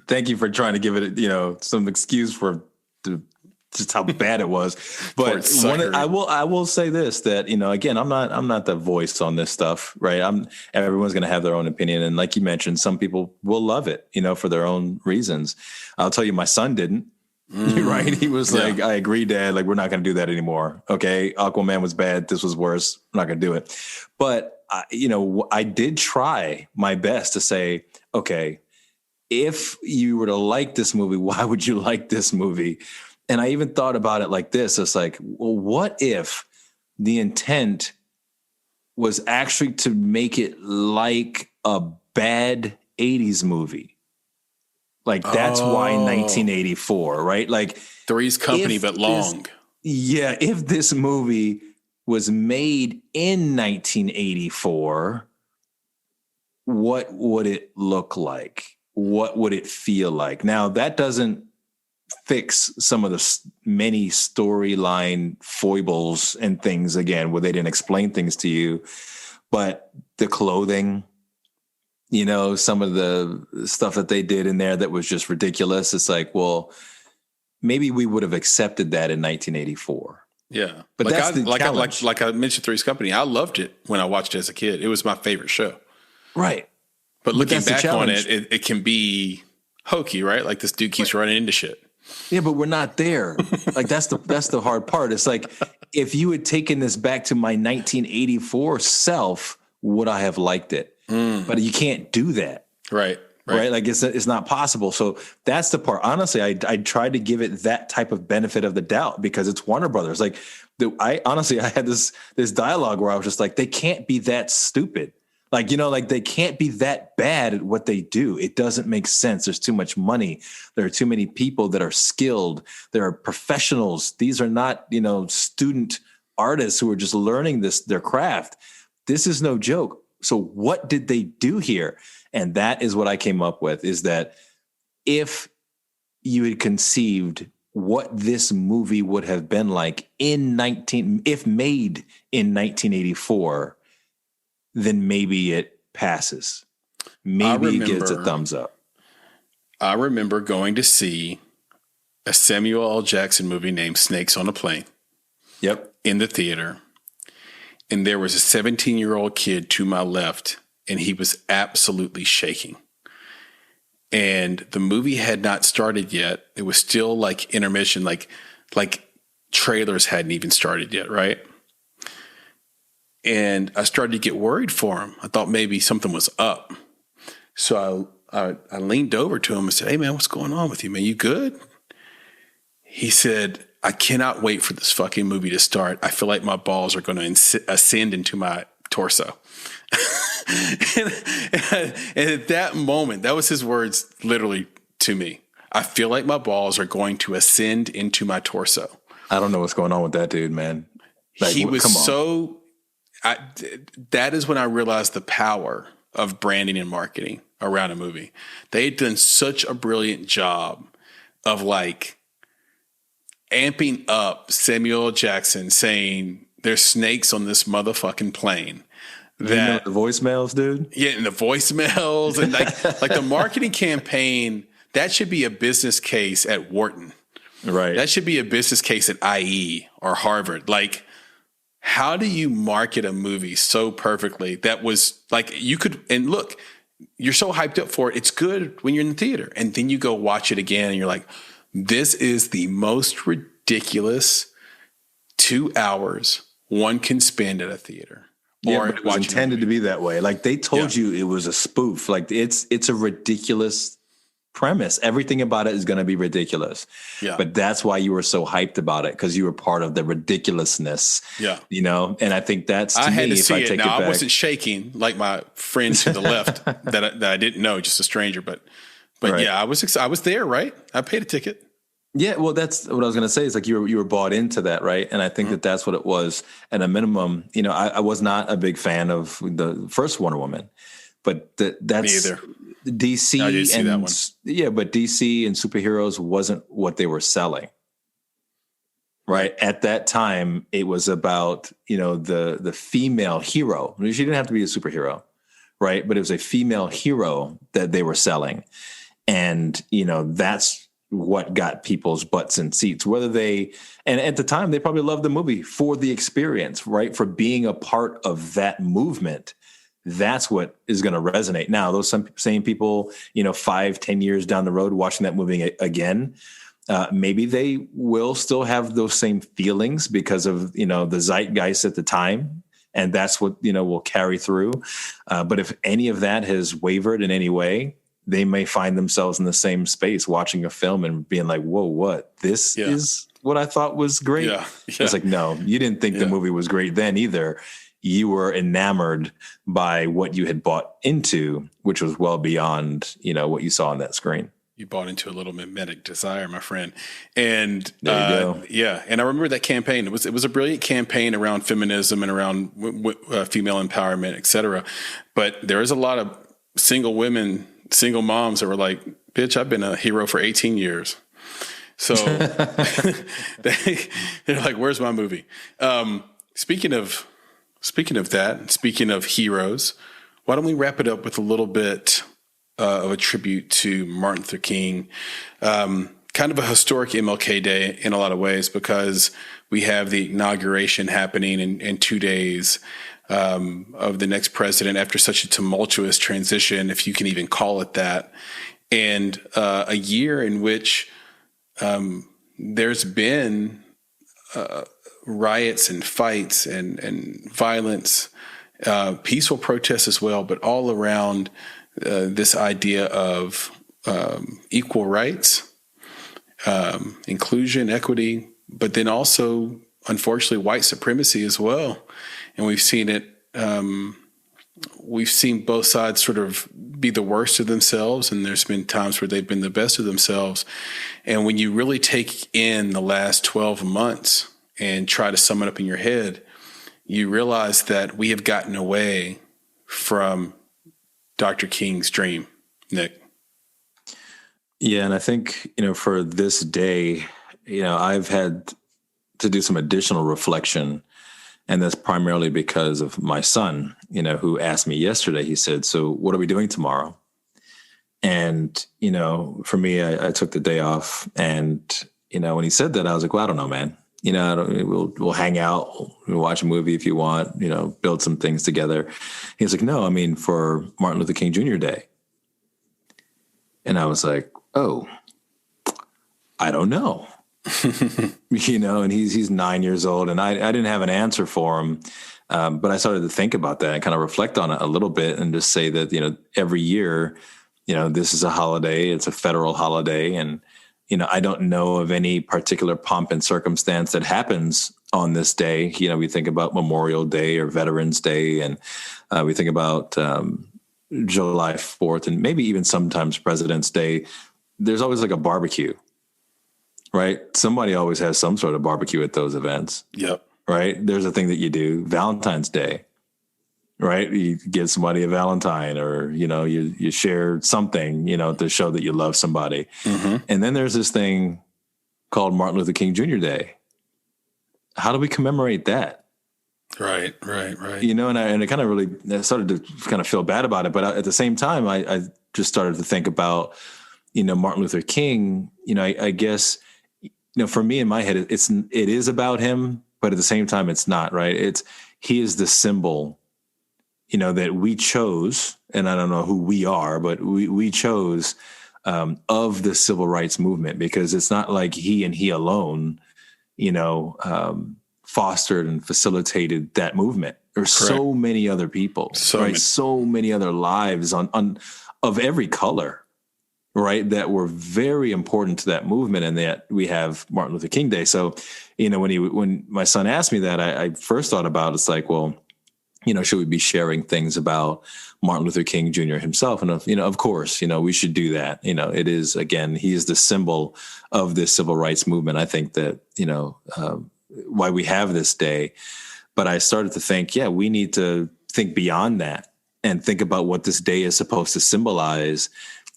thank you for trying to give it, some excuse for just how bad it was. But I will say this, that, again, I'm not the voice on this stuff, right? Everyone's going to have their own opinion. And like you mentioned, some people will love it, for their own reasons. I'll tell you, my son didn't. Right. He was like, I agree, Dad. Like, we're not going to do that anymore. Okay. Aquaman was bad. This was worse. I'm not going to do it. But, I did try my best to say, okay, if you were to like this movie, why would you like this movie? And I even thought about it like this. It's like, well, what if the intent was actually to make it like a bad 80s movie? Like, that's why 1984, right? Like, Three's Company, but long. If this movie was made in 1984, what would it look like? What would it feel like? Now, that doesn't fix some of the many storyline foibles and things, again, where they didn't explain things to you, but the clothing, some of the stuff that they did in there that was just ridiculous. It's like, well, maybe we would have accepted that in 1984. Yeah. But that's the challenge. Like I mentioned, Three's Company, I loved it when I watched it as a kid. It was my favorite show. Right. But looking back on it, it can be hokey, right? Like this dude keeps running into shit. Yeah, but we're not there. Like that's the hard part. It's like if you had taken this back to my 1984 self, would I have liked it? But you can't do that. Right. Like it's not possible. So that's the part. Honestly, I tried to give it that type of benefit of the doubt because it's Warner Brothers. Like I had this dialogue where I was just like, they can't be that stupid. Like, like they can't be that bad at what they do. It doesn't make sense. There's too much money. There are too many people that are skilled. There are professionals. These are not, student artists who are just learning their craft. This is no joke. So what did they do here? And that is what I came up with, is that if you had conceived what this movie would have been like if made in 1984, then maybe it passes. Maybe it gets a thumbs up. I remember going to see a Samuel L. Jackson movie named Snakes on a Plane. Yep. In the theater. And there was a 17-year-old kid to my left, and he was absolutely shaking. And the movie had not started yet. It was still like intermission, like trailers hadn't even started yet, right? And I started to get worried for him. I thought maybe something was up. So I leaned over to him and said, "Hey, man, what's going on with you, man? You good?" He said, "I cannot wait for this fucking movie to start. I feel like my balls are going to ascend into my torso." and at that moment, that was his words literally to me. "I feel like my balls are going to ascend into my torso." I don't know what's going on with that dude, man. Like, he was so... that is when I realized the power of branding and marketing around a movie. They had done such a brilliant job of like amping up Samuel L. Jackson saying there's snakes on this motherfucking plane. That the voicemails, dude. Yeah, and the voicemails and like the marketing campaign, that should be a business case at Wharton. Right. That should be a business case at IE or Harvard. Like, how do you market a movie so perfectly that was like you could, and look, you're so hyped up for it. It's good when you're in the theater. And then you go watch it again and you're like, this is the most ridiculous 2 hours one can spend at a theater. Yeah, but it was intended to be that way. Like they told you it was a spoof. Like it's a ridiculous premise. Everything about it is going to be ridiculous. Yeah. But that's why you were so hyped about it, because you were part of the ridiculousness. Yeah. And I think that's I had to see it. Now I wasn't shaking like my friend to the left that I didn't know, just a stranger. But right. Yeah, I was there, right? I paid a ticket. Yeah, well, that's what I was going to say. Is like you were bought into that, right? And I think that's what it was. At a minimum, I was not a big fan of the first Wonder Woman, but that's me either. DC I did see that one. Yeah, but DC and superheroes wasn't what they were selling. Right. At that time, it was about, the female hero. She didn't have to be a superhero, right? But it was a female hero that they were selling. And, that's what got people's butts in seats, and at the time they probably loved the movie for the experience, right? For being a part of that movement. That's what is going to resonate. Now, those same people, 5-10 years down the road, watching that movie again, maybe they will still have those same feelings because of, the zeitgeist at the time. And that's what, will carry through. But if any of that has wavered in any way, they may find themselves in the same space watching a film and being like, whoa, what? This is what I thought was great. Yeah. It's like, no, you didn't think the movie was great then either. You were enamored by what you had bought into, which was well beyond, what you saw on that screen. You bought into a little Mimetic Desire, my friend. And there you go. Yeah. And I remember that campaign. It was a brilliant campaign around feminism and around female empowerment, et cetera. But there is a lot of single moms that were like, bitch, I've been a hero for 18 years. So they're like, where's my movie? Speaking of that, speaking of heroes, why don't we wrap it up with a little bit of a tribute to Martin Luther King? kind of a historic MLK Day in a lot of ways, because we have the inauguration happening in 2 days of the next president after such a tumultuous transition, if you can even call it that, and a year in which there's been riots and fights and violence, peaceful protests as well, but all around this idea of equal rights, inclusion, equity, but then also, unfortunately, white supremacy as well. And we've seen it. We've seen both sides sort of be the worst of themselves, and there's been times where they've been the best of themselves. And when you really take in the last 12 months and try to sum it up in your head, you realize that we have gotten away from Dr. King's dream, Nick. Yeah, and I think, for this day, I've had to do some additional reflection, and that's primarily because of my son, who asked me yesterday. He said, "So what are we doing tomorrow?" And, for me, I took the day off, and, when he said that, I was like, well, I don't know, man. We'll hang out, we'll watch a movie if you want, build some things together. He's like, no, I mean, for Martin Luther King Jr. Day. And I was like, oh, I don't know. And he's 9 years old, and I didn't have an answer for him. But I started to think about that and kind of reflect on it a little bit and just say that, every year, this is a holiday, it's a federal holiday. And, I don't know of any particular pomp and circumstance that happens on this day. We think about Memorial Day or Veterans Day, and we think about July 4th, and maybe even sometimes President's Day. There's always like a barbecue, right? Somebody always has some sort of barbecue at those events. Yep. Right? There's a thing that you do. Valentine's Day, right? You give somebody a Valentine, or, you share something, to show that you love somebody. Mm-hmm. And then there's this thing called Martin Luther King Jr. Day. How do we commemorate that? Right. And I kind of really started to kind of feel bad about it. But at the same time, I just started to think about, Martin Luther King. I guess, for me in my head, it is about him, but at the same time, it's not, right? He is the symbol, that we chose, and I don't know who we are, but we chose of the civil rights movement, because it's not like he alone, fostered and facilitated that movement. There's so many other people, so many other lives on of every color, right, that were very important to that movement, and that we have Martin Luther King Day. So, when my son asked me that, I first thought about, it's like, well, should we be sharing things about Martin Luther King Jr. himself? And, of course, we should do that. It is, again, he is the symbol of this civil rights movement. I think that, why we have this day. But I started to think, we need to think beyond that and think about what this day is supposed to symbolize,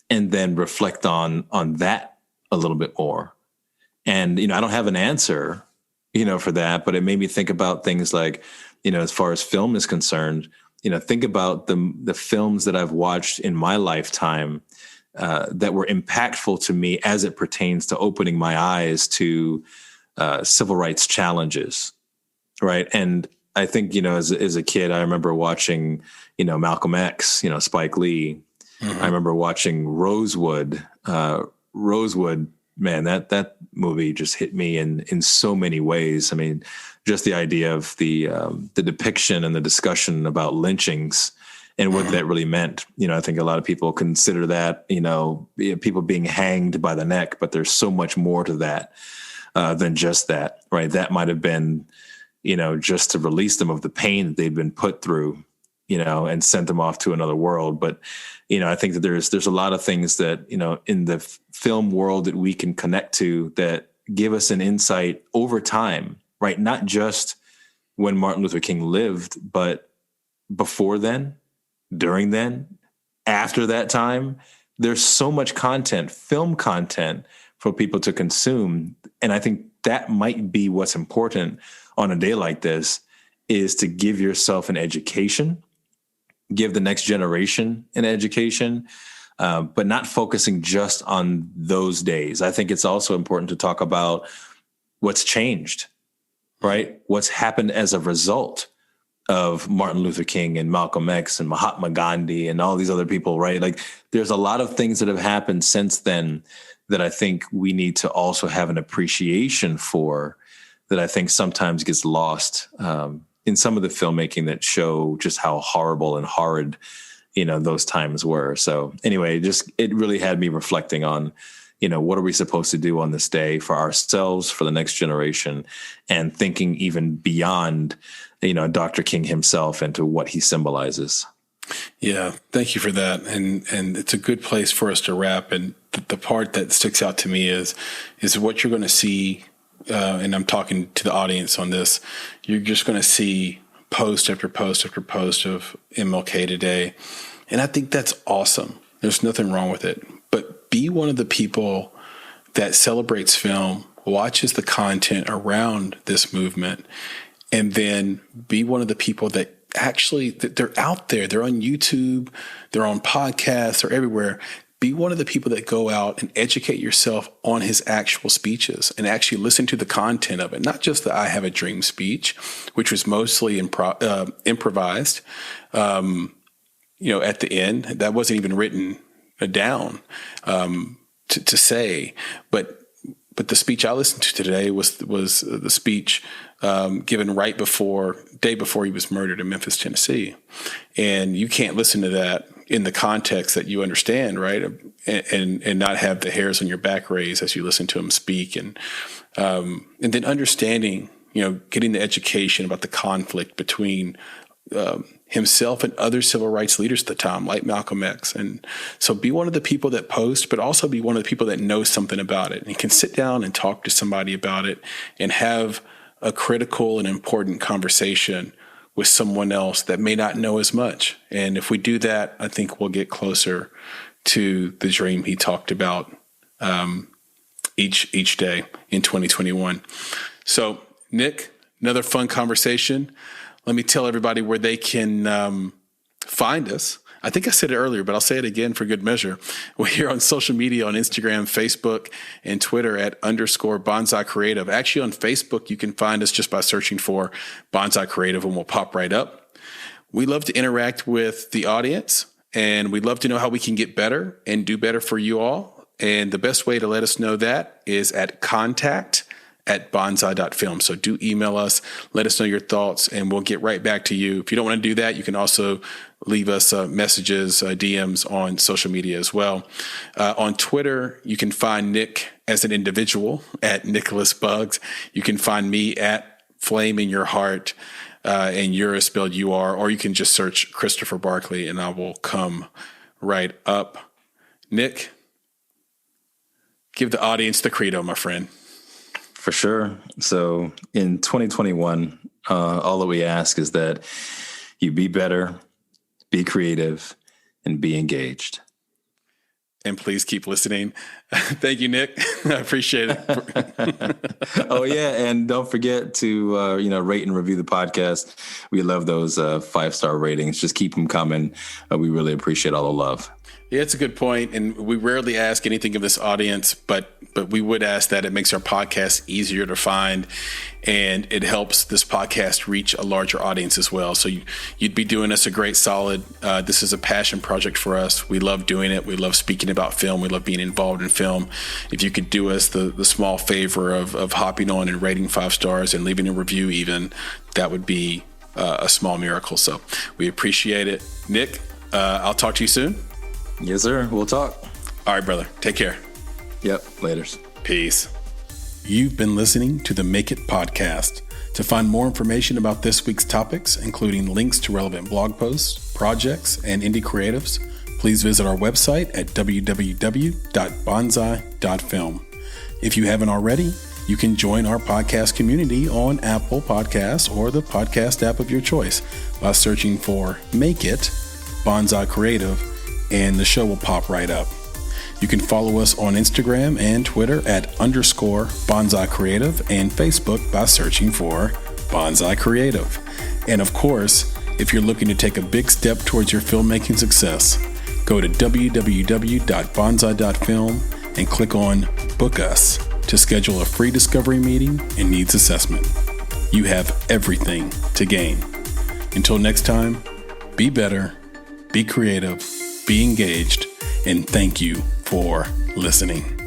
and then reflect on that a little bit more. And, I don't have an answer, for that, but it made me think about things like, as far as film is concerned, think about the films that I've watched in my lifetime that were impactful to me as it pertains to opening my eyes to civil rights challenges, right? And I think, as a kid, I remember watching, Malcolm X, Spike Lee. Mm-hmm. I remember watching Rosewood. Rosewood, man, that movie just hit me in so many ways. I mean, just the idea of the depiction and the discussion about lynchings and what that really meant. I think a lot of people consider that, people being hanged by the neck, but there's so much more to that than just that, right? That might have been, just to release them of the pain that they've been put through, and sent them off to another world. But, I think that there's a lot of things that, in the film world that we can connect to that give us an insight over time, right? Not just when Martin Luther King lived, but before then, during then, after that time. There's so much content, film content, for people to consume. And I think that might be what's important on a day like this, is to give yourself an education, give the next generation an education, but not focusing just on those days. I think it's also important to talk about what's changed, right? What's happened as a result of Martin Luther King and Malcolm X and Mahatma Gandhi and all these other people, right? Like there's a lot of things that have happened since then that I think we need to also have an appreciation for, that I think sometimes gets lost in some of the filmmaking that show just how horrible and horrid, those times were. So anyway, it really had me reflecting on, what are we supposed to do on this day for ourselves, for the next generation, and thinking even beyond, Dr. King himself and to what he symbolizes. Yeah, thank you for that. And it's a good place for us to wrap. And the part that sticks out to me is what you're going to see, and I'm talking to the audience on this, you're just going to see post after post after post of MLK today. And I think that's awesome. There's nothing wrong with it. But be one of the people that celebrates film, watches the content around this movement, and then be one of the people that actually, that they're out there. They're on YouTube, they're on podcasts, they're everywhere. Be one of the people that go out and educate yourself on his actual speeches and actually listen to the content of it. Not just the I Have a Dream speech, which was mostly improvised, at the end. That wasn't even written down to say. But the speech I listened to today was the speech given day before he was murdered in Memphis, Tennessee. And you can't listen to that in the context that you understand, right? And not have the hairs on your back raised as you listen to him speak. And then understanding, getting the education about the conflict between himself and other civil rights leaders at the time, like Malcolm X. And so be one of the people that post, but also be one of the people that knows something about it and can sit down and talk to somebody about it and have a critical and important conversation with someone else that may not know as much. And if we do that, I think we'll get closer to the dream he talked about each day in 2021. So, Nick, another fun conversation. Let me tell everybody where they can find us. I think I said it earlier, but I'll say it again for good measure. We're here on social media, on Instagram, Facebook, and Twitter at _Bonsai Creative. Actually, on Facebook, you can find us just by searching for Bonsai Creative, and we'll pop right up. We love to interact with the audience, and we'd love to know how we can get better and do better for you all. And the best way to let us know that is at contact@bonsai.film. So do email us, let us know your thoughts, and we'll get right back to you. If you don't want to do that, you can also leave us messages, DMs on social media as well. On Twitter, you can find Nick as an individual at Nicholas Bugs. You can find me at Flame in Your Heart, and you're is spelled UR, or you can just search Christopher Barkley and I will come right up. Nick, give the audience the credo, my friend. For sure. So in 2021, all that we ask is that you be better, be creative, and be engaged. And please keep listening. Thank you, Nick. I appreciate it. Oh, yeah. And don't forget to, rate and review the podcast. We love those 5-star ratings. Just keep them coming. We really appreciate all the love. Yeah, it's a good point. And we rarely ask anything of this audience, but we would ask that. It makes our podcast easier to find, and it helps this podcast reach a larger audience as well. So you'd be doing us a great solid. This is a passion project for us. We love doing it. We love speaking about film. We love being involved in film. If you could do us the small favor of hopping on and rating 5 stars and leaving a review even, that would be a small miracle. So we appreciate it. Nick, I'll talk to you soon. Yes, sir. We'll talk. All right, brother. Take care. Yep. Laters. Peace. You've been listening to the Make It podcast. To find more information about this week's topics, including links to relevant blog posts, projects, and indie creatives, please visit our website at www.bonsai.film. If you haven't already, you can join our podcast community on Apple Podcasts or the podcast app of your choice by searching for Make It Bonsai Creative, and the show will pop right up. You can follow us on Instagram and Twitter at _Bonsai Creative, and Facebook by searching for Bonsai Creative. And of course, if you're looking to take a big step towards your filmmaking success, Go to www.bonsai.film and click on Book Us to schedule a free discovery meeting and needs assessment. You have everything to gain. Until next time, be better, be creative, be engaged, and thank you for listening.